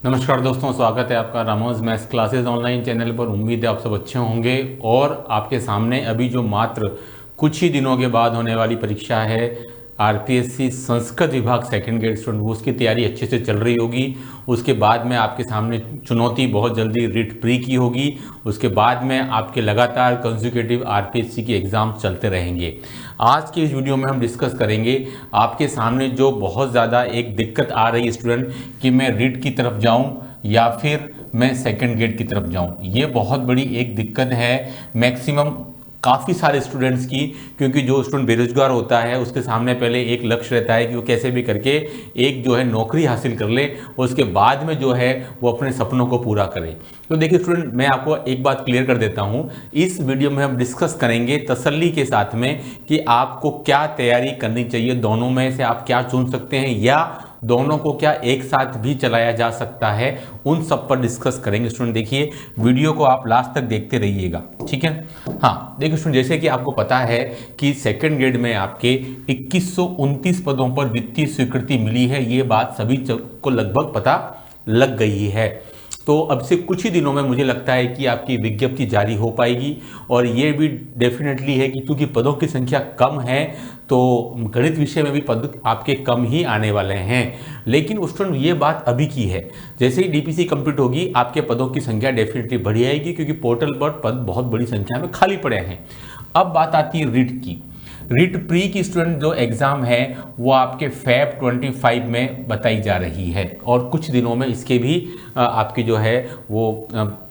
नमस्कार दोस्तों, स्वागत है आपका Ramos maths classes online channel पर। उम्मीद है आप सब अच्छे होंगे। और आपके सामने अभी जो मात्र कुछ ही दिनों के बाद होने वाली परीक्षा है आरपीएससी संस्कृत विभाग सेकंड ग्रेड स्टूडेंट, उसकी तैयारी अच्छे से चल रही होगी। उसके बाद में आपके सामने चुनौती बहुत जल्दी रिट प्री की होगी। उसके बाद में आपके लगातार कंसेक्यूटिव आरपीएससी के एग्ज़ाम चलते रहेंगे। आज की इस वीडियो में हम डिस्कस करेंगे आपके सामने जो बहुत ज़्यादा एक दिक्कत आ रही है स्टूडेंट कि मैं रिट की तरफ जाऊं या फिर मैं सेकंड ग्रेड की तरफ जाऊं। ये बहुत बड़ी एक दिक्कत है मैक्सिमम काफ़ी सारे स्टूडेंट्स की, क्योंकि जो स्टूडेंट बेरोजगार होता है उसके सामने पहले एक लक्ष्य रहता है कि वो कैसे भी करके एक जो है नौकरी हासिल कर ले, उसके बाद में जो है वो अपने सपनों को पूरा करे। तो देखिए स्टूडेंट, मैं आपको एक बात क्लियर कर देता हूँ। इस वीडियो में हम डिस्कस करेंगे तसल्ली के साथ में कि आपको क्या तैयारी करनी चाहिए, दोनों में से आप क्या चुन सकते हैं या दोनों को क्या एक साथ भी चलाया जा सकता है, उन सब पर डिस्कस करेंगे। स्टूडेंट देखिए, वीडियो को आप लास्ट तक देखते रहिएगा, ठीक है। हाँ देखिए स्टूडेंट, जैसे कि आपको पता है कि सेकंड ग्रेड में आपके 2129 पदों पर वित्तीय स्वीकृति मिली है। ये बात सभी को लगभग पता लग गई है। तो अब से कुछ ही दिनों में मुझे लगता है कि आपकी विज्ञप्ति जारी हो पाएगी। और ये भी डेफिनेटली है कि क्योंकि पदों की संख्या कम है तो गणित विषय में भी पद आपके कम ही आने वाले हैं। लेकिन स्टूडेंट ये बात अभी की है, जैसे ही डीपीसी कंप्लीट होगी आपके पदों की संख्या डेफिनेटली बढ़ जाएगी, क्योंकि पोर्टल पर पद बहुत बड़ी संख्या में खाली पड़े हैं। अब बात आती है रिट की। रिट प्री की स्टूडेंट जो एग्ज़ाम है वो आपके फैब 25 में बताई जा रही है और कुछ दिनों में इसके भी आपकी जो है वो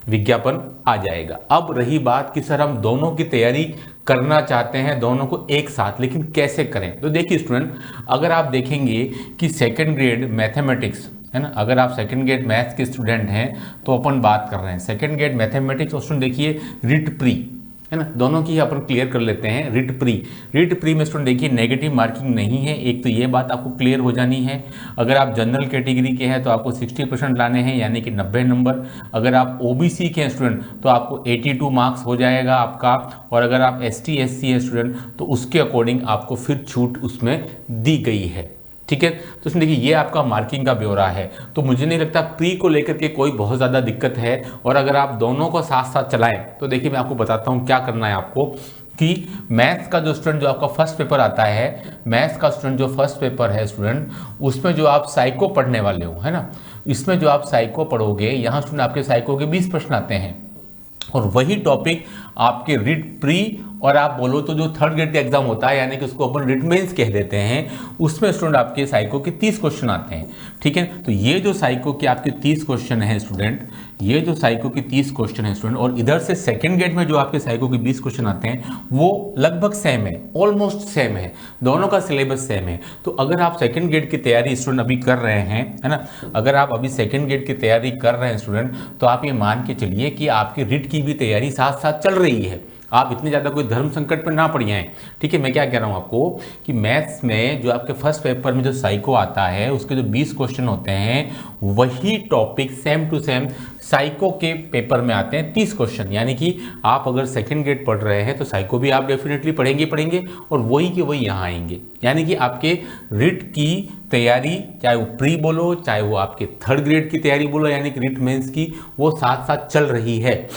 विज्ञापन आ जाएगा। अब रही बात कि सर हम दोनों की तैयारी करना चाहते हैं, दोनों को एक साथ, लेकिन कैसे करें। तो देखिए स्टूडेंट, अगर आप देखेंगे कि सेकेंड ग्रेड मैथमेटिक्स है ना, अगर आप सेकंड ग्रेड मैथ्स के स्टूडेंट हैं तो अपन बात कर रहे हैं सेकंड ग्रेड मैथमेटिक्स। और स्टूडेंट देखिए रिट प्री है ना, दोनों की अपन क्लियर कर लेते हैं। रिट प्री में स्टूडेंट देखिए नेगेटिव मार्किंग नहीं है, एक तो ये बात आपको क्लियर हो जानी है। अगर आप जनरल कैटेगरी के हैं तो आपको 60% लाने हैं, यानी कि 90 नंबर। अगर आप ओबीसी के हैं स्टूडेंट तो आपको 82 मार्क्स हो जाएगा आपका। और अगर आप एसटी एससी है स्टूडेंट तो उसके अकॉर्डिंग आपको फिर छूट उसमें दी गई है, ठीक है। तो इसमें देखिए ये आपका मार्किंग का ब्यौरा है। तो मुझे नहीं लगता प्री को लेकर के कोई बहुत ज़्यादा दिक्कत है। और अगर आप दोनों को साथ साथ चलाएं तो देखिए मैं आपको बताता हूँ क्या करना है आपको। कि मैथ्स का जो स्टूडेंट जो आपका फर्स्ट पेपर आता है, मैथ्स का स्टूडेंट जो फर्स्ट पेपर है स्टूडेंट, उसमें जो आप साइको पढ़ने वाले हो है ना, इसमें जो आप साइको पढ़ोगे, यहाँ स्टूडेंट आपके साइको के 20 प्रश्न आते हैं और वही टॉपिक आपके रिट प्री और आप बोलो तो जो थर्ड ग्रेड का एग्जाम होता है, यानी कि उसको अपन रिट मेंस कह देते हैं, उसमें स्टूडेंट आपके साइको के 30 क्वेश्चन आते हैं, ठीक है। तो ये जो साइको के आपके 30 क्वेश्चन हैं स्टूडेंट, ये जो साइको के 30 क्वेश्चन है स्टूडेंट, और इधर से सेकंड ग्रेड में जो आपके साइको के 20 क्वेश्चन आते हैं वो लगभग सेम है, ऑलमोस्ट सेम है, दोनों का सिलेबस सेम है। तो अगर आप सेकंड ग्रेड की तैयारी स्टूडेंट अभी कर रहे हैं है ना, अगर आप अभी सेकंड ग्रेड की तैयारी कर रहे हैं स्टूडेंट, तो आप ये मान के चलिए कि आपकी रिट की भी तैयारी साथ साथ चल रही है। आप इतने ज़्यादा कोई धर्म संकट पर ना पड़ जाएं, ठीक है। मैं क्या कह रहा हूँ आपको कि मैथ्स में जो आपके फर्स्ट पेपर में जो साइको आता है उसके जो 20 क्वेश्चन होते हैं वही topic same to same psycho के पेपर में आते हैं 30 क्वेश्चन। यानी कि आप अगर सेकंड ग्रेड पढ़ रहे हैं तो साइको भी आप डेफिनेटली पढ़ेंगे और वही के वही यहाँ आएंगे। यानी कि आपके रिट की तैयारी, चाहे वो प्री बोलो चाहे वो आपके थर्ड ग्रेड की तैयारी बोलो, यानी कि रिट मेंस की, वो साथ साथ चल रही है।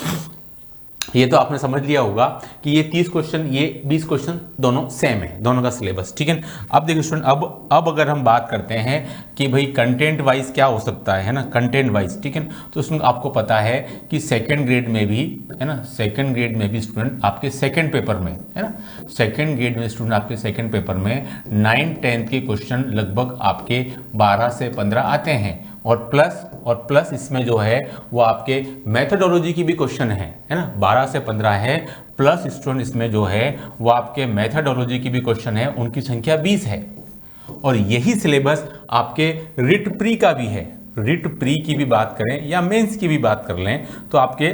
ये तो आपने समझ लिया होगा कि ये 30 क्वेश्चन, ये 20 क्वेश्चन दोनों सेम है, दोनों का सिलेबस, ठीक है। अब देखिए स्टूडेंट, अब अगर हम बात करते हैं कि भाई कंटेंट वाइज क्या हो सकता है ना, कंटेंट वाइज, ठीक है। तो स्टूडेंट आपको पता है कि सेकंड ग्रेड में भी है ना, सेकंड ग्रेड में भी स्टूडेंट आपके सेकंड पेपर में है ना, सेकंड ग्रेड में स्टूडेंट आपके सेकंड पेपर में 9-10 के क्वेश्चन लगभग आपके 12 से 15 आते हैं। और प्लस इसमें जो है वो आपके मेथडोलॉजी की भी क्वेश्चन है ना, 12 से 15 है। प्लस स्टूडेंट इसमें जो है वो आपके मेथडोलॉजी की भी क्वेश्चन है, उनकी संख्या 20 है। और यही सिलेबस आपके रिट प्री का भी है। रिट प्री की भी बात करें या मेंस की भी बात कर लें तो आपके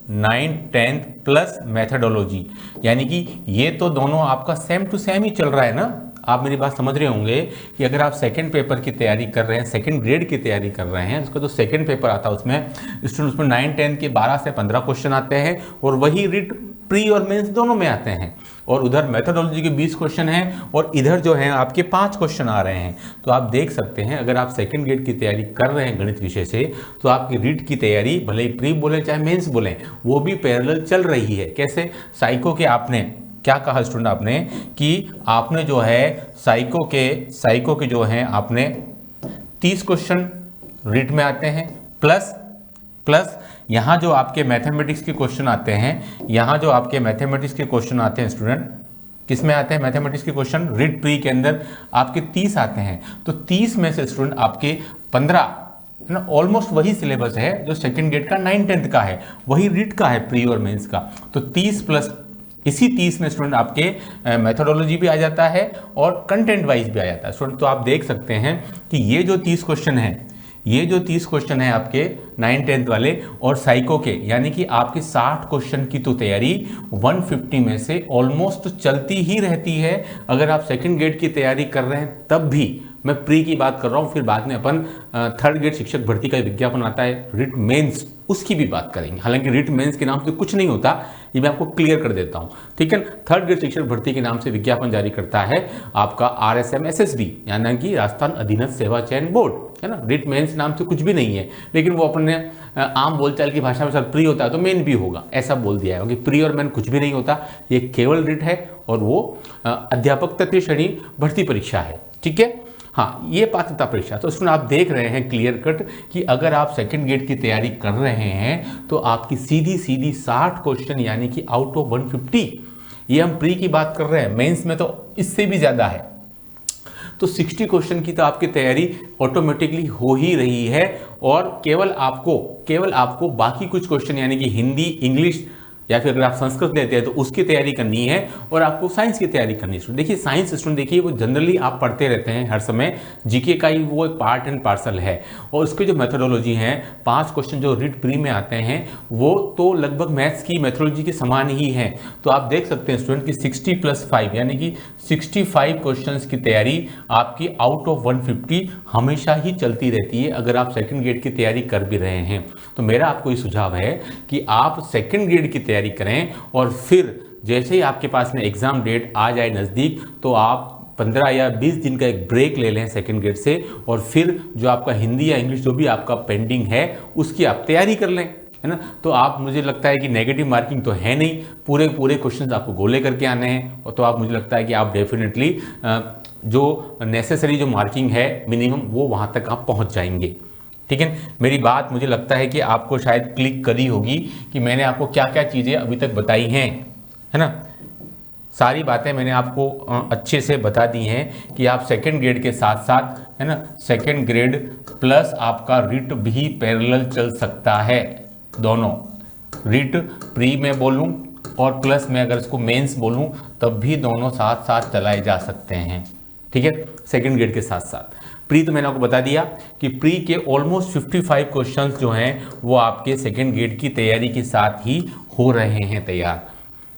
9-10 प्लस मेथडोलॉजी, यानी कि ये तो दोनों आपका सेम टू सेम ही चल रहा है ना। आप मेरी बात समझ रहे होंगे कि अगर आप सेकंड पेपर की तैयारी कर रहे हैं, सेकंड ग्रेड की तैयारी कर रहे हैं, उसका जो सेकंड पेपर आता है उसमें स्टूडेंट उसमें 9-10 के 12 से 15 क्वेश्चन आते हैं और वही रिट प्री और मेंस दोनों में आते हैं, और उधर मेथोडोलॉजी के 20 क्वेश्चन हैं और इधर जो है आपके 5 क्वेश्चन आ रहे हैं। तो आप देख सकते हैं अगर आप सेकंड ग्रेड की तैयारी कर रहे हैं गणित विषय से, तो आपकी रीट की तैयारी भले ही प्री बोलें चाहे मेंस बोलें, वो भी पैरेलल चल रही है। कैसे? साइको के आपने क्या कहा स्टूडेंट, आपने कि आपने जो है साइको के जो है आपने 30 क्वेश्चन रीट में आते हैं, प्लस यहाँ जो आपके मैथमेटिक्स के क्वेश्चन आते हैं, यहाँ जो आपके मैथमेटिक्स के क्वेश्चन आते हैं स्टूडेंट, किस में आते हैं मैथमेटिक्स के क्वेश्चन? रीट प्री के अंदर आपके 30 आते हैं। तो 30 में से स्टूडेंट आपके 15 ना ऑलमोस्ट वही सिलेबस है जो सेकंड ग्रेड का 9th का है, वही रीट का है प्री और मेंस का। तो 30 प्लस इसी 30 में स्टूडेंट आपके मेथोडोलॉजी भी आ जाता है और कंटेंट वाइज भी आ जाता है स्टूडेंट। तो आप देख सकते हैं कि ये जो 30 क्वेश्चन है आपके 9th वाले और साइको के, यानी कि आपके 60 क्वेश्चन की तो तैयारी 150 में से ऑलमोस्ट चलती ही रहती है। अगर आप सेकंड ग्रेड की तैयारी कर रहे हैं तब भी, मैं प्री की बात कर रहा हूँ, फिर बाद में अपन थर्ड ग्रेड शिक्षक भर्ती का विज्ञापन आता है, रिट मेंस, उसकी भी बात करेंगे। हालांकि रिट मेंस के नाम से कुछ नहीं होता, ये मैं आपको क्लियर कर देता हूँ, ठीक है। थर्ड ग्रेड शिक्षक भर्ती के नाम से विज्ञापन जारी करता है आपका RSM SSB, यानी कि राजस्थान अधीनस्थ सेवा चयन बोर्ड, है ना। रिट मेंस नाम से कुछ भी नहीं है, लेकिन वो अपने आम बोलचाल की भाषा में सर प्री होता है तो मेन भी होगा, ऐसा बोल दिया है। क्योंकि प्री और मेन कुछ भी नहीं होता, ये केवल रिट है और वो अध्यापक तृतीय श्रेणी भर्ती परीक्षा है, ठीक है। हाँ, ये पात्रता परीक्षा। तो उसमें आप देख रहे हैं क्लियर कट कि अगर आप सेकंड ग्रेड की तैयारी कर रहे हैं तो आपकी सीधी 60 क्वेश्चन, यानी कि आउट ऑफ 150, ये हम प्री की बात कर रहे हैं, मेंस में तो इससे भी ज़्यादा है। तो 60 क्वेश्चन की तो आपकी तैयारी ऑटोमेटिकली हो ही रही है, और केवल आपको बाकी कुछ क्वेश्चन, यानी कि हिंदी, इंग्लिश या फिर अगर आप संस्कृत लेते हैं तो उसकी तैयारी करनी है, और आपको साइंस की तैयारी करनी है। देखिए साइंस स्टूडेंट, देखिए वो जनरली आप पढ़ते रहते हैं हर समय, जीके का ही वो एक पार्ट एंड पार्सल है। और उसके जो मेथोडोलॉजी है, 5 क्वेश्चन जो रीट प्री में आते हैं वो तो लगभग मैथ्स की मेथोडोलॉजी के समान ही है। तो आप देख सकते हैं स्टूडेंट कि 60 + 5 यानी कि 65 क्वेश्चन की तैयारी आपकी आउट ऑफ 150 हमेशा ही चलती रहती है, अगर आप सेकेंड ग्रेड की तैयारी कर भी रहे हैं। तो मेरा आपको ये सुझाव है कि आप सेकेंड ग्रेड की तैयारी करें, और फिर जैसे ही आपके पास में एग्जाम डेट आ जाए नज़दीक, तो आप 15 या 20 दिन का एक ब्रेक ले लें सेकेंड ग्रेड से, और फिर जो आपका हिंदी या इंग्लिश जो भी आपका पेंडिंग है उसकी आप तैयारी कर लें, है ना। तो आप, मुझे लगता है कि नेगेटिव मार्किंग तो है नहीं, पूरे क्वेश्चन आपको गोले करके आने हैं, और तो आप, मुझे लगता है कि आप डेफिनेटली जो नेसेसरी जो मार्किंग है मिनिमम, वो वहाँ तक आप पहुँच जाएंगे, ठीक है। मेरी बात मुझे लगता है कि आपको शायद क्लिक करी होगी कि मैंने आपको क्या क्या चीज़ें अभी तक बताई हैं, है ना। सारी बातें मैंने आपको अच्छे से बता दी हैं कि आप सेकंड ग्रेड के साथ साथ, है ना, सेकंड ग्रेड प्लस आपका रीट भी पैरेलल चल सकता है। दोनों रीट प्री में बोलूं और प्लस में अगर इसको मेंस बोलूं, तब भी दोनों साथ साथ चलाए जा सकते हैं, ठीक है, सेकंड ग्रेड के साथ साथ। प्री तो मैंने आपको बता दिया कि प्री के ऑलमोस्ट 55 क्वेश्चंस जो हैं वो आपके सेकंड ग्रेड की तैयारी के साथ ही हो रहे हैं तैयार।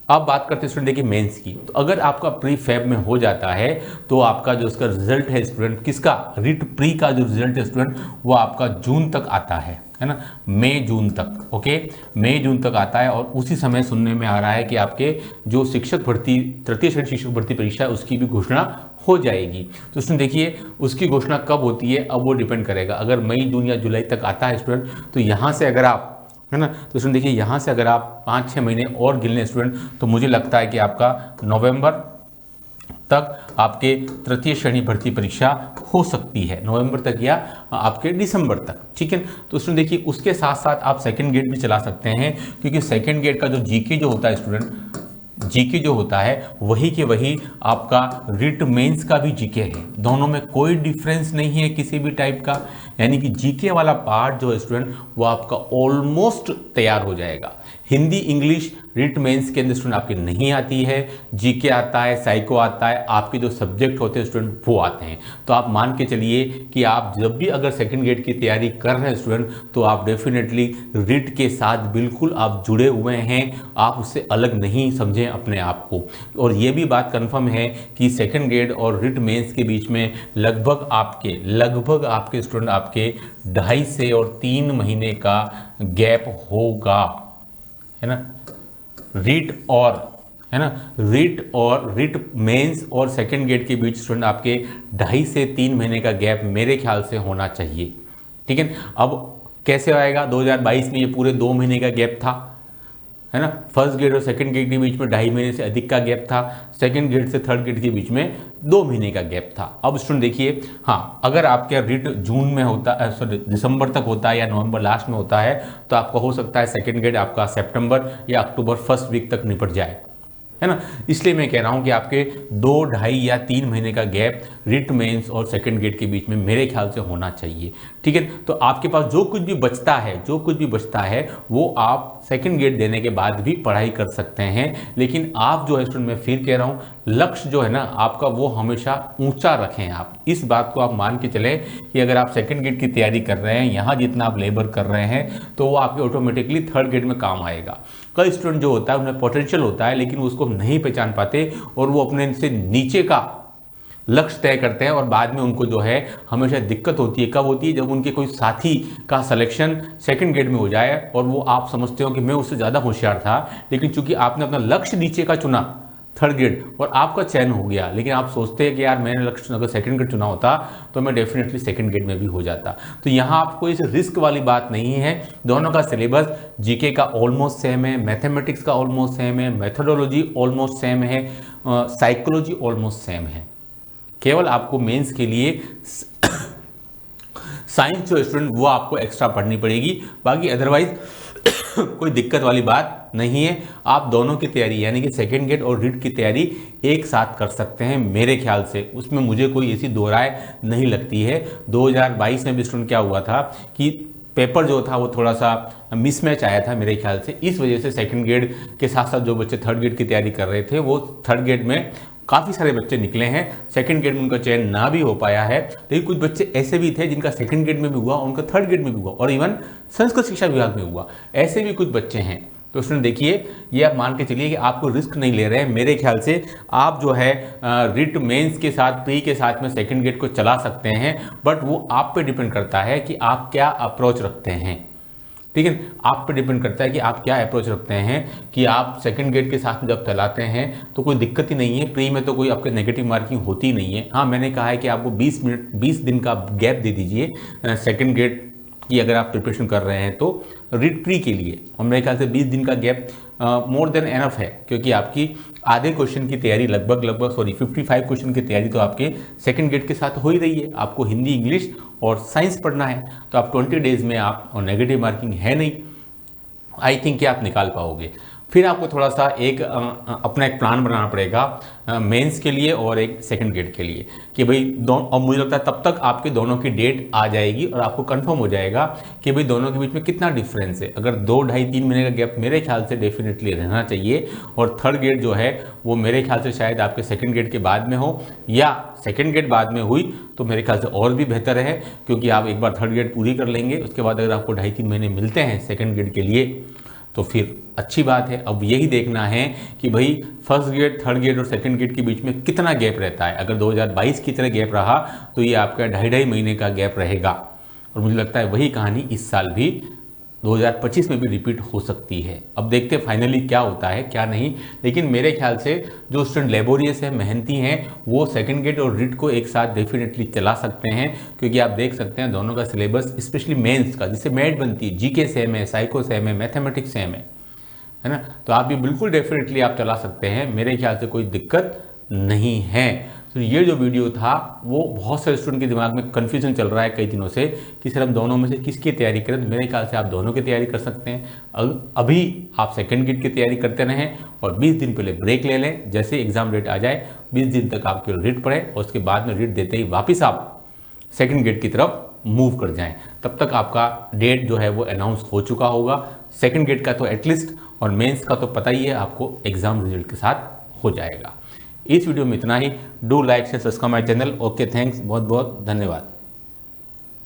अब बात करते हैं स्टूडेंट देखिए मेंस की। तो अगर आपका प्री फेब में हो जाता है तो आपका जो उसका रिजल्ट है स्टूडेंट, किसका, रीट प्री का जो रिजल्ट है स्टूडेंट, वो आपका जून तक आता है ना, मई जून तक, ओके, मई जून तक आता है। और उसी समय सुनने में आ रहा है कि आपके जो शिक्षक भर्ती, तृतीय श्रेणी शिक्षक भर्ती परीक्षा है, उसकी भी घोषणा हो जाएगी। तो उसमें देखिए उसकी घोषणा कब होती है, अब वो डिपेंड करेगा। अगर मई, जून या जुलाई तक आता है स्टूडेंट, तो यहाँ से अगर आप, है ना, तो स्टूडेंट देखिए यहाँ से अगर आप 5-6 महीने और गिनने स्टूडेंट, तो मुझे लगता है कि आपका नवंबर तक आपके तृतीय श्रेणी भर्ती परीक्षा हो सकती है, नवंबर तक या आपके दिसंबर तक, ठीक है। तो स्टूडेंट देखिए उसके साथ साथ आप सेकंड ग्रेड भी चला सकते हैं, क्योंकि सेकंड ग्रेड का जो जीके जो होता है स्टूडेंट, जीके जो होता है वही के वही आपका रीट मेंस का भी जीके है, दोनों में कोई डिफरेंस नहीं है किसी भी टाइप का। यानी कि जीके वाला पार्ट जो है स्टूडेंट, वो आपका ऑलमोस्ट तैयार हो जाएगा। हिंदी, इंग्लिश रीट मेंस के अंदर स्टूडेंट आपकी नहीं आती है, जीके आता है, साइको आता है, आपके जो सब्जेक्ट होते हैं स्टूडेंट वो आते हैं। तो आप मान के चलिए कि आप जब भी अगर सेकंड ग्रेड की तैयारी कर रहे हैं स्टूडेंट, तो आप डेफिनेटली रीट के साथ बिल्कुल आप जुड़े हुए हैं, आप उससे अलग नहीं समझें अपने आप को। और ये भी बात कन्फर्म है कि सेकेंड ग्रेड और रीट मेंस के बीच में लगभग आपके स्टूडेंट आपके 2.5 से और 3 महीने का गैप होगा, है ना। रीट और, है ना, रीट मेंस और सेकंड गेट के बीच स्टूडेंट आपके 2.5 से 3 महीने का गैप मेरे ख्याल से होना चाहिए। ठीक है, अब कैसे आएगा? 2022 में ये पूरे 2 महीने का गैप था, है ना। फर्स्ट गेट और सेकंड गेट के बीच में 2.5 महीने से अधिक का गैप था, सेकंड गेट से थर्ड गेट के बीच में 2 महीने का गैप था। अब स्टूडेंट देखिए, हाँ, अगर आपका रीट जून में होता, सॉरी दिसंबर तक होता है या नवंबर लास्ट में होता है, तो आपका हो सकता है सेकंड गेट आपका सितंबर या अक्टूबर फर्स्ट वीक तक निपट जाए, है ना। इसलिए मैं कह रहा हूं कि आपके 2, 2.5 या 3 महीने का गैप रिट मेंस और सेकंड गेट के बीच में मेरे ख्याल से होना चाहिए। ठीक है, तो आपके पास जो कुछ भी बचता है वो आप सेकंड गेट देने के बाद भी पढ़ाई कर सकते हैं। लेकिन आप जो है स्टूडेंट, मैं फिर कह रहा हूं, लक्ष्य जो है ना आपका वो हमेशा ऊंचा रखें। आप इस बात को आप मान के चलें कि अगर आप सेकंड गेट की तैयारी कर रहे हैं, यहाँ जितना आप लेबर कर रहे हैं, तो वो आपके ऑटोमेटिकली थर्ड गेट में काम आएगा। कई स्टूडेंट जो होता है उनमें पोटेंशियल होता है, लेकिन उसको नहीं पहचान पाते और वो अपने से नीचे का लक्ष्य तय करते हैं और बाद में उनको जो है हमेशा दिक्कत होती है। कब होती है? जब उनके कोई साथी का सिलेक्शन सेकंड गेट में हो जाए और वो आप समझते हो कि मैं उससे ज़्यादा होशियार था, लेकिन चूंकि आपने अपना लक्ष्य नीचे का चुना थर्ड गेट और आपका चयन हो गया, लेकिन आप सोचते हैं कि यार मैंने लक्ष्य अगर सेकंड गेट चुना होता तो मैं डेफिनेटली सेकंड गेट में भी हो जाता। तो यहाँ आपको इस रिस्क वाली बात नहीं है। दोनों का सिलेबस जीके का ऑलमोस्ट सेम है, मैथमेटिक्स का ऑलमोस्ट सेम है, मेथोडोलॉजी ऑलमोस्ट सेम है, साइकोलॉजी ऑलमोस्ट सेम है। केवल आपको मेंस के लिए साइंस जो स्टूडेंट वो आपको एक्स्ट्रा पढ़नी पड़ेगी, बाकी अदरवाइज कोई दिक्कत वाली बात नहीं है। आप दोनों की तैयारी यानी कि सेकंड गेट और रीट की तैयारी एक साथ कर सकते हैं मेरे ख्याल से, उसमें मुझे कोई ऐसी दो राय नहीं लगती है। 2022 में भी स्टूडेंट क्या हुआ था कि पेपर जो था वो थोड़ा सा मिसमैच आया था मेरे ख्याल से, इस वजह से सेकंड गेट के साथ साथ जो बच्चे थर्ड गेट की तैयारी कर रहे थे वो थर्ड गेट में काफ़ी सारे बच्चे निकले हैं, सेकंड गेट में उनका चयन ना भी हो पाया है। लेकिन कुछ बच्चे ऐसे भी थे जिनका सेकंड गेट में भी हुआ, उनका थर्ड गेट में भी हुआ और इवन संस्कृत शिक्षा विभाग में हुआ, ऐसे भी कुछ बच्चे हैं। तो स्टूडेंट देखिए, ये आप मान के चलिए कि आपको रिस्क नहीं ले रहे हैं। मेरे ख्याल से आप जो है रिट मेंस के साथ प्री के साथ में सेकंड गेट को चला सकते हैं, बट वो आप पे डिपेंड करता है कि आप क्या अप्रोच रखते हैं। ठीक है, आप पे डिपेंड करता है कि आप क्या अप्रोच रखते हैं, कि आप सेकंड गेट के साथ में जब चलाते हैं तो कोई दिक्कत ही नहीं है, प्री में तो कोई आपके नेगेटिव मार्किंग होती नहीं है। हाँ, मैंने कहा है कि आपको 20 दिन का गैप दे दीजिए सेकंड गेट की अगर आप प्रिपरेशन कर रहे हैं तो रीट प्री के लिए, और मेरे ख्याल से 20 दिन का गैप मोर देन एनफ है, क्योंकि आपकी आधे क्वेश्चन की तैयारी लगभग 55 क्वेश्चन की तैयारी तो आपके सेकंड गेट के साथ हो ही रही है। आपको हिंदी, इंग्लिश और साइंस पढ़ना है, तो आप 20 डेज में आप, और नेगेटिव मार्किंग है नहीं, आई थिंक कि आप निकाल पाओगे। फिर आपको थोड़ा सा अपना एक प्लान बनाना पड़ेगा मेंस के लिए और एक सेकंड गेट के लिए, कि भाई दोनों, और मुझे लगता है तब तक आपके दोनों की डेट आ जाएगी और आपको कंफर्म हो जाएगा कि भाई दोनों के बीच में कितना डिफरेंस है। अगर 2, 2.5, 3 महीने का गैप मेरे ख्याल से डेफिनेटली रहना चाहिए, और थर्ड गेट जो है वो मेरे ख्याल से शायद आपके सेकंड गेट के बाद में हो, या सेकंड गेट बाद में हुई तो मेरे ख्याल से और भी बेहतर है, क्योंकि आप एक बार थर्ड गेट पूरी कर लेंगे, उसके बाद अगर आपको 2.5-3 महीने मिलते हैं सेकंड गेट के लिए तो फिर अच्छी बात है। अब यही देखना है कि भाई फर्स्ट गेट, थर्ड गेट और सेकंड गेट के बीच में कितना गैप रहता है। अगर 2022 की तरह गैप रहा तो ये आपका 2.5 महीने का गैप रहेगा, और मुझे लगता है वही कहानी इस साल भी 2025 में भी रिपीट हो सकती है। अब देखते हैं फाइनली क्या होता है क्या नहीं, लेकिन मेरे ख्याल से जो स्टूडेंट लेबोरियस है, मेहनती हैं, वो सेकंड गेट और रीट को एक साथ डेफिनेटली चला सकते हैं, क्योंकि आप देख सकते हैं दोनों का सिलेबस, स्पेशली मेंस का जिससे मेट बनती है, जीके सेम है, साइको सेम है, मैथमेटिक्स सेम है ना, तो आप ये बिल्कुल डेफिनेटली आप चला सकते हैं, मेरे ख्याल से कोई दिक्कत नहीं है। तो ये जो वीडियो था वो बहुत सारे स्टूडेंट के दिमाग में कन्फ्यूजन चल रहा है कई दिनों से कि सर हम दोनों में से किसकी तैयारी करें, तो मेरे ख्याल से आप दोनों की तैयारी कर सकते हैं। अभी आप सेकंड गेट की तैयारी करते रहें और 20 दिन पहले ब्रेक ले लें, जैसे एग्जाम डेट आ जाए 20 दिन तक आप केवल रीट पढ़ें और उसके बाद में रीट देते ही वापस आप सेकंड गेट की तरफ मूव कर जाएं। तब तक आपका डेट जो है वो अनाउंस हो चुका होगा, सेकंड गेट का तो एटलीस्ट, और मेंस का तो पता ही है आपको एग्जाम रिजल्ट के साथ हो जाएगा। इस वीडियो में इतना ही। Do like share subscribe my channel. Okay, thanks, बहुत बहुत धन्यवाद।